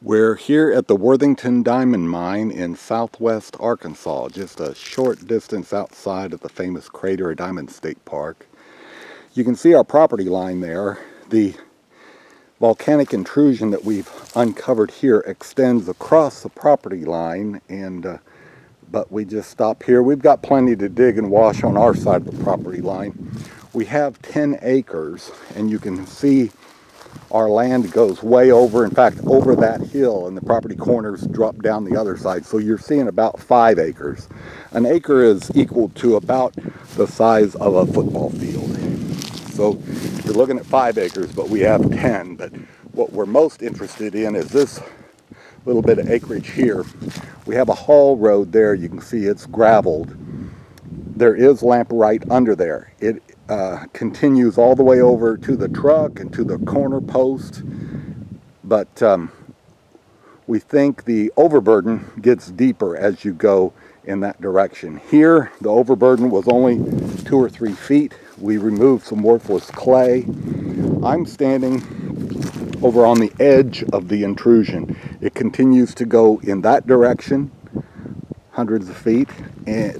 We're here at the Worthington Diamond Mine in southwest Arkansas, just a short distance outside of the famous Crater of Diamond State Park. You can see our property line there. The volcanic intrusion that we've uncovered here extends across the property line, but we just stop here. We've got plenty to dig and wash on our side of the property line. We have 10 acres, and you can see our land goes way over, in fact, over that hill, and the property corners drop down the other side. So you're seeing about 5 acres. An acre is equal to about the size of a football field. So you're looking at 5 acres, but we have 10. But what we're most interested in is this little bit of acreage here. We have a haul road there. You can see it's graveled. There is lamprite under there. It continues all the way over to the truck and to the corner post, but we think the overburden gets deeper as you go in that direction. Here the overburden was only 2 or 3 feet. We removed some worthless clay. I'm standing over on the edge of the intrusion. It continues to go in that direction, hundreds of feet,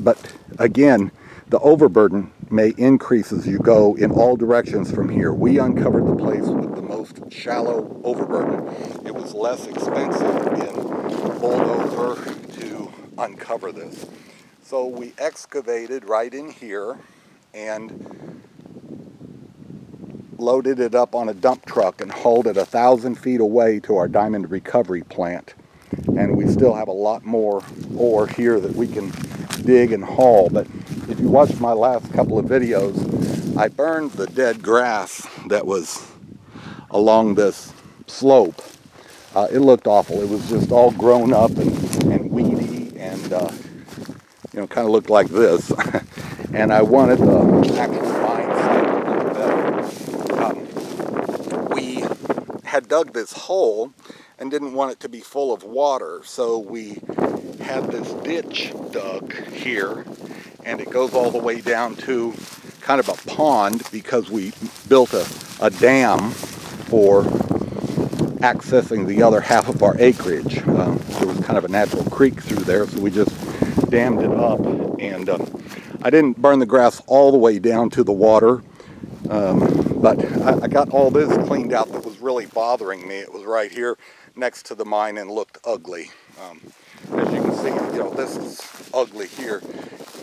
but again, the overburden may increase as you go in all directions from here. We uncovered the place with the most shallow overburden. It was less expensive in bulldozer to uncover this. So we excavated right in here and loaded it up on a dump truck and hauled it 1,000 feet away to our diamond recovery plant. And we still have a lot more ore here that we can dig and haul. But if you watched my last couple of videos, I burned the dead grass that was along this slope. It looked awful. It was just all grown up and weedy, and you know, kind of looked like this. And I wanted the actual mine site a little better. We had dug this hole and didn't want it to be full of water, so we had this ditch dug here, and it goes all the way down to kind of a pond because we built a dam for accessing the other half of our acreage. There was kind of a natural creek through there, so we just dammed it up, and I didn't burn the grass all the way down to the water, but I got all this cleaned out that was really bothering me. It was right here next to the mine and looked ugly. As you can see, you know, this is ugly here,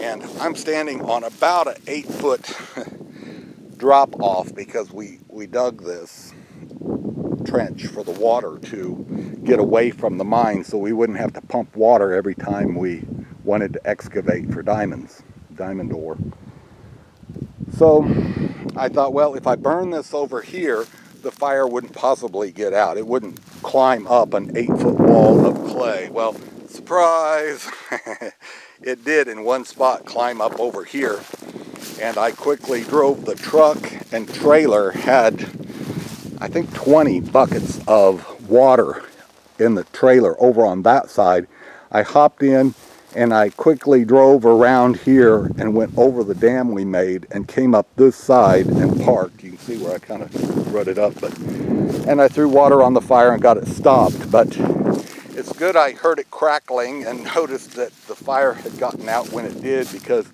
and I'm standing on about an 8-foot drop off because we dug this trench for the water to get away from the mine so we wouldn't have to pump water every time we wanted to excavate for diamond ore. So I thought, well, if I burn this over here, the fire wouldn't possibly get out. It wouldn't climb up an 8-foot wall of clay. Well, surprise! It did in one spot climb up over here, and I quickly drove the truck and trailer. Had, I think, 20 buckets of water in the trailer over on that side. I hopped in and I quickly drove around here and went over the dam we made and came up this side and parked. You can see where I kind of rutted up, and I threw water on the fire and got it stopped. But it's good I heard it crackling and noticed that the fire had gotten out when it did, because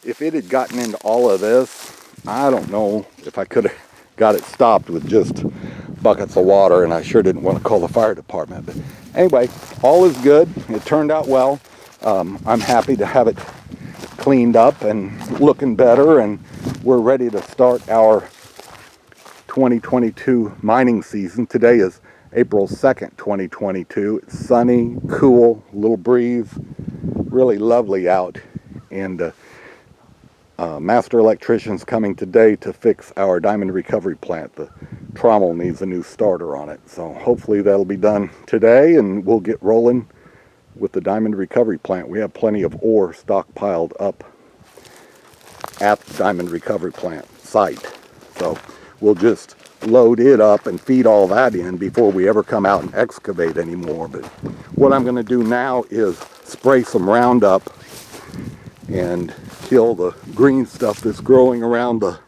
if it had gotten into all of this, I don't know if I could have got it stopped with just buckets of water, and I sure didn't want to call the fire department. But anyway, all is good. It turned out well. I'm happy to have it cleaned up and looking better, and we're ready to start our 2022 mining season. Today is April 2nd, 2022. It's sunny, cool, a little breeze, really lovely out, and master electrician's coming today to fix our diamond recovery plant. The trommel needs a new starter on it, so hopefully that'll be done today and we'll get rolling with the diamond recovery plant. We have plenty of ore stockpiled up at the diamond recovery plant site, so we'll just load it up and feed all that in before we ever come out and excavate anymore. But what I'm going to do now is spray some Roundup and kill the green stuff that's growing around the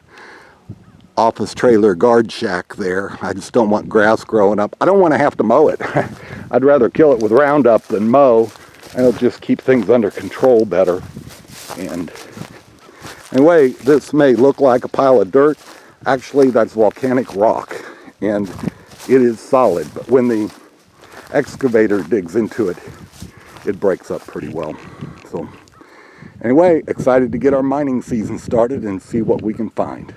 office trailer guard shack there. I just don't want grass growing up. I don't want to have to mow it. I'd rather kill it with Roundup than mow, and it'll just keep things under control better. And anyway, this may look like a pile of dirt. Actually, that's volcanic rock, and it is solid, but when the excavator digs into it, it breaks up pretty well. So anyway, excited to get our mining season started and see what we can find.